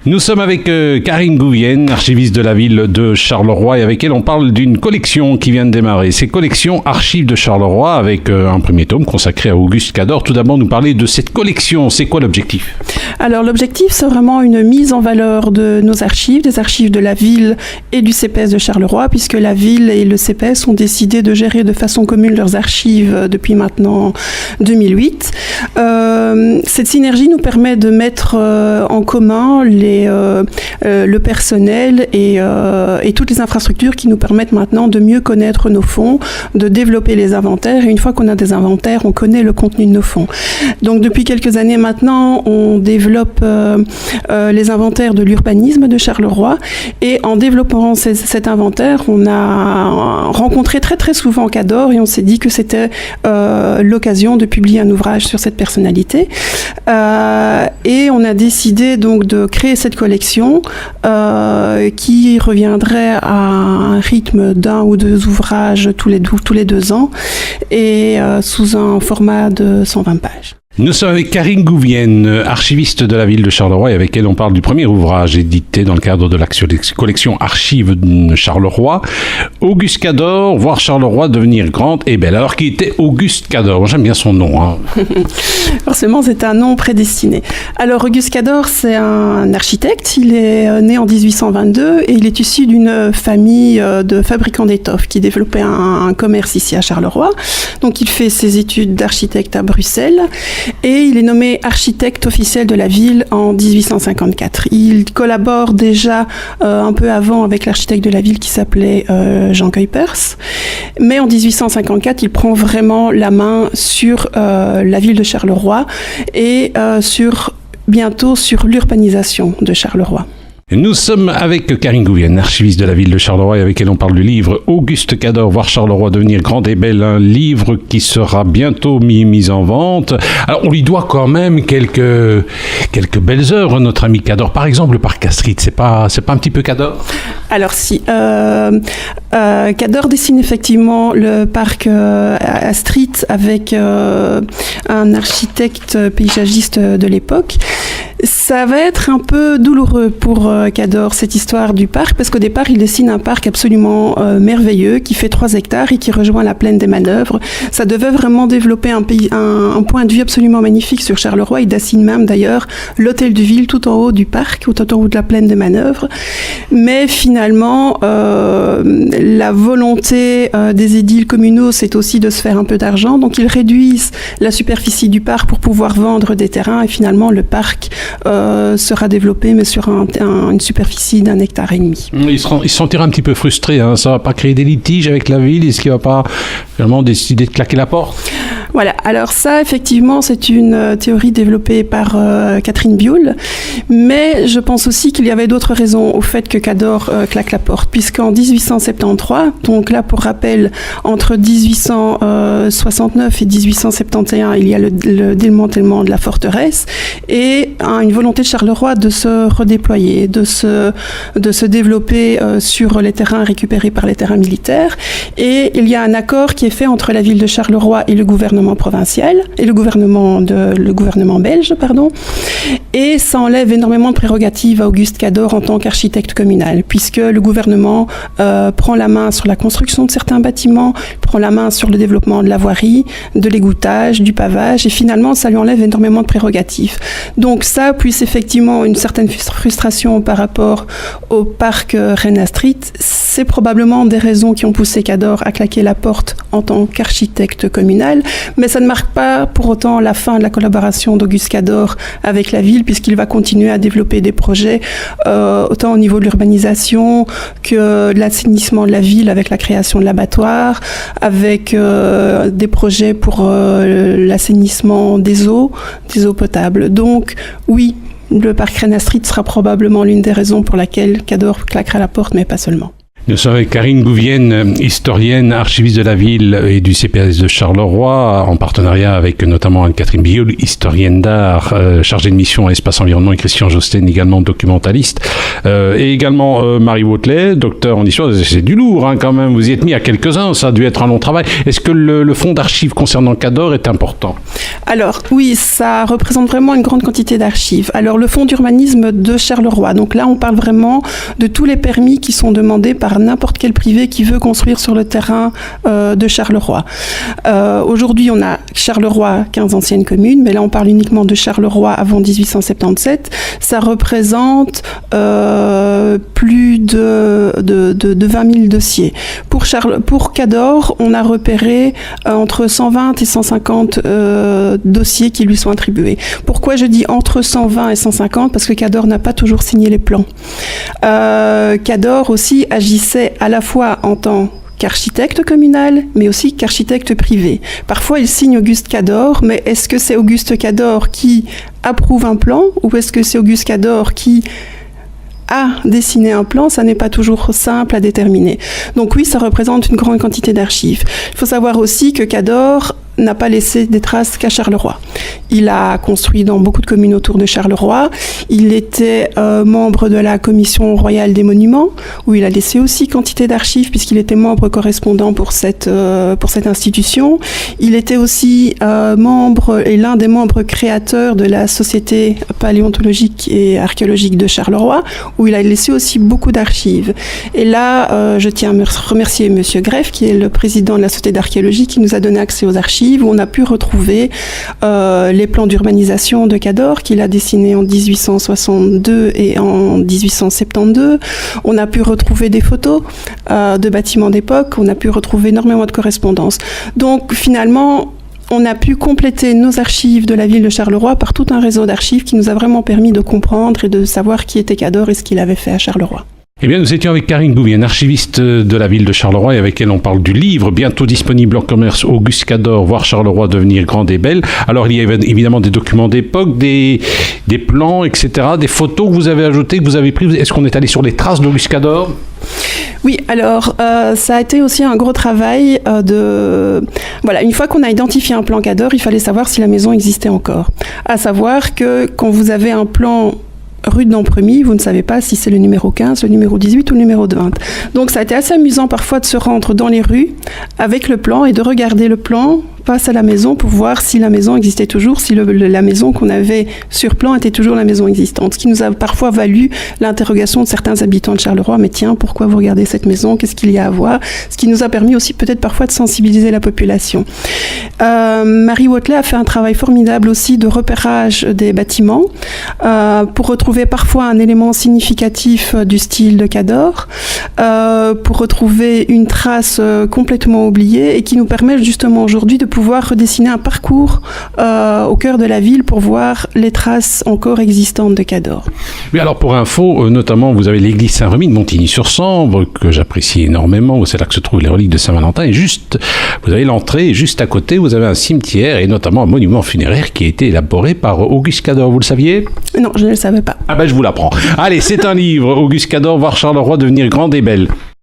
Nous sommes avec Karine Gouvienne, archiviste de la ville de Charleroi, et avec elle on parle d'une collection qui vient de démarrer. C'est Collection Archives de Charleroi, avec un premier tome consacré à Auguste Cador. Tout d'abord, nous parler de cette collection. C'est quoi l'objectif ? Alors l'objectif, c'est vraiment une mise en valeur de nos archives, des archives de la ville et du CPS de Charleroi, puisque la ville et le CPS ont décidé de gérer de façon commune leurs archives depuis maintenant 2008. Cette synergie nous permet de mettre en commun le personnel et toutes les infrastructures qui nous permettent maintenant de mieux connaître nos fonds, de développer les inventaires. Et une fois qu'on a des inventaires, on connaît le contenu de nos fonds. Donc depuis quelques années maintenant, on développe les inventaires de l'urbanisme de Charleroi. Et en développant cet inventaire, on a rencontré très très souvent Cador et on s'est dit que c'était l'occasion de publier un ouvrage sur cette personnalité. Et on a décidé donc de créer cette collection qui reviendrait à un rythme d'un ou deux ouvrages tous les 2 ans et sous un format de 120 pages. Nous sommes avec Karine Gouvienne, archiviste de la ville de Charleroi, et avec elle on parle du premier ouvrage édité dans le cadre de la collection Archives de Charleroi. Auguste Cador, voir Charleroi devenir grande et belle. Alors qui était Auguste Cador ? Moi, j'aime bien son nom. Hein. Forcément, c'est un nom prédestiné. Alors Auguste Cador, c'est un architecte. Il est né en 1822 et il est issu d'une famille de fabricants d'étoffes qui développait un commerce ici à Charleroi. Donc il fait ses études d'architecte à Bruxelles. Et il est nommé architecte officiel de la ville en 1854. Il collabore déjà un peu avant avec l'architecte de la ville qui s'appelait Jean Kuipers. Mais en 1854, il prend vraiment la main sur la ville de Charleroi et bientôt sur l'urbanisation de Charleroi. Nous sommes avec Karine Gouvienne, archiviste de la ville de Charleroi, et avec elle on parle du livre Auguste Cador, voir Charleroi devenir grande et belle, un livre qui sera bientôt mis en vente. Alors on lui doit quand même quelques belles œuvres, notre ami Cador. Par exemple, le parc Astrid, c'est pas un petit peu Cador ? Alors si, Cador dessine effectivement le parc Astrid avec un architecte paysagiste de l'époque. Ça va être un peu douloureux pour Cador, cette histoire du parc, parce qu'au départ, il dessine un parc absolument merveilleux qui fait 3 hectares et qui rejoint la plaine des Manœuvres. Ça devait vraiment développer un point de vue absolument magnifique sur Charleroi. Il dessine même d'ailleurs l'hôtel de ville tout en haut du parc, tout en haut de la plaine des Manœuvres. Mais finalement, la volonté des édiles communaux, c'est aussi de se faire un peu d'argent. Donc ils réduisent la superficie du parc pour pouvoir vendre des terrains et finalement le parc sera développé mais sur une superficie d'1,5 hectare. Il se sentira un petit peu frustré, hein. Ça ne va pas créer des litiges avec la ville? Est-ce qu'il ne va pas finalement décider de claquer la porte? Voilà, alors ça effectivement c'est une théorie développée par Catherine Bioul, mais je pense aussi qu'il y avait d'autres raisons au fait que Cador claque la porte, puisqu'en 1873, donc là pour rappel, entre 1869 et 1871, il y a le démantèlement de la forteresse et une volonté de Charleroi de se redéployer, de se développer sur les terrains récupérés par les terrains militaires, et il y a un accord qui est fait entre la ville de Charleroi et le gouvernement provincial et le gouvernement belge, et ça enlève énormément de prérogatives à Auguste Cador en tant qu'architecte communal, puisque le gouvernement prend la main sur la construction de certains bâtiments, prend la main sur le développement de la voirie, de l'égouttage, du pavage, et finalement ça lui enlève énormément de prérogatives. Donc ça, plus effectivement une certaine frustration par rapport au parc Rennes Street, c'est probablement des raisons qui ont poussé Cador à claquer la porte en tant qu'architecte communal, mais ça ne marque pas pour autant la fin de la collaboration d'Auguste Cador avec la ville, puisqu'il va continuer à développer des projets autant au niveau de l'urbanisation que de l'assainissement de la ville avec la création de l'abattoir, avec des projets pour l'assainissement des eaux potables. Donc oui, le parc Rennes Street sera probablement l'une des raisons pour laquelle Cador claquera la porte, mais pas seulement. Nous sommes avec Karine Gouvienne, historienne, archiviste de la ville et du CPS de Charleroi, en partenariat avec notamment Anne-Catherine Bioul, historienne d'art, chargée de mission à Espace Environnement, et Christian Josten, également documentaliste, et également Marie Wautelet, docteur en histoire. C'est du lourd quand même, vous y êtes mis à quelques-uns, ça a dû être un long travail. Est-ce que le fonds d'archives concernant Cador est important ? Alors oui, ça représente vraiment une grande quantité d'archives. Alors le fonds d'urbanisme de Charleroi, donc là on parle vraiment de tous les permis qui sont demandés par n'importe quel privé qui veut construire sur le terrain de Charleroi. Aujourd'hui, on a Charleroi, 15 anciennes communes, mais là, on parle uniquement de Charleroi avant 1877. Ça représente plus de 20 000 dossiers. Pour Cador, on a repéré entre 120 et 150 dossiers qui lui sont attribués. Pourquoi je dis entre 120 et 150 ? Parce que Cador n'a pas toujours signé les plans. Cador aussi agissait à la fois en tant qu'architecte communal, mais aussi qu'architecte privé. Parfois, il signe Auguste Cador, mais est-ce que c'est Auguste Cador qui approuve un plan ou est-ce que c'est Auguste Cador qui a dessiné un plan? Ça n'est pas toujours simple à déterminer. Donc oui, ça représente une grande quantité d'archives. Il faut savoir aussi que Cador n'a pas laissé des traces qu'à Charleroi. Il a construit dans beaucoup de communes autour de Charleroi. Il était membre de la Commission royale des monuments, où il a laissé aussi quantité d'archives, puisqu'il était membre correspondant pour cette institution. Il était aussi membre et l'un des membres créateurs de la Société paléontologique et archéologique de Charleroi, où il a laissé aussi beaucoup d'archives. Et là, je tiens à remercier M. Greff, qui est le président de la Société d'archéologie, qui nous a donné accès aux archives, où on a pu retrouver les plans d'urbanisation de Cador qu'il a dessinés en 1862 et en 1872. On a pu retrouver des photos de bâtiments d'époque. On a pu retrouver énormément de correspondances. Donc finalement, on a pu compléter nos archives de la ville de Charleroi par tout un réseau d'archives qui nous a vraiment permis de comprendre et de savoir qui était Cador et ce qu'il avait fait à Charleroi. Eh bien, nous étions avec Karine Gouvienne, archiviste de la ville de Charleroi, et avec elle on parle du livre, bientôt disponible en commerce, Auguste Cador, voir Charleroi devenir grande et belle. Alors, il y a évidemment des documents d'époque, des plans, etc., des photos que vous avez ajoutées, que vous avez prises. Est-ce qu'on est allé sur les traces d'Auguste Cador ? Oui, alors ça a été aussi un gros travail Voilà, une fois qu'on a identifié un plan Cador, il fallait savoir si la maison existait encore. À savoir que quand vous avez un plan rue de Dampremy, vous ne savez pas si c'est le numéro 15, le numéro 18 ou le numéro 20. Donc ça a été assez amusant parfois de se rendre dans les rues avec le plan et de regarder le plan face à la maison pour voir si la maison existait toujours, si la maison qu'on avait sur plan était toujours la maison existante. Ce qui nous a parfois valu l'interrogation de certains habitants de Charleroi, mais tiens, pourquoi vous regardez cette maison, qu'est-ce qu'il y a à voir? Ce qui nous a permis aussi peut-être parfois de sensibiliser la population. Marie Wautelet a fait un travail formidable aussi de repérage des bâtiments pour retrouver parfois un élément significatif du style de Cador, pour retrouver une trace complètement oubliée et qui nous permet justement aujourd'hui de pouvoir redessiner un parcours au cœur de la ville pour voir les traces encore existantes de Cador. Oui, alors pour info, notamment, vous avez l'église Saint-Remy de Montigny-sur-Sambre, que j'apprécie énormément, c'est là que se trouvent les reliques de Saint-Valentin, et juste, vous avez l'entrée, et juste à côté, vous avez un cimetière, et notamment un monument funéraire qui a été élaboré par Auguste Cador, vous le saviez ? Non, je ne le savais pas. Ah ben je vous l'apprends. Allez, c'est un livre, Auguste Cador, voir Charleroi devenir grande et belle.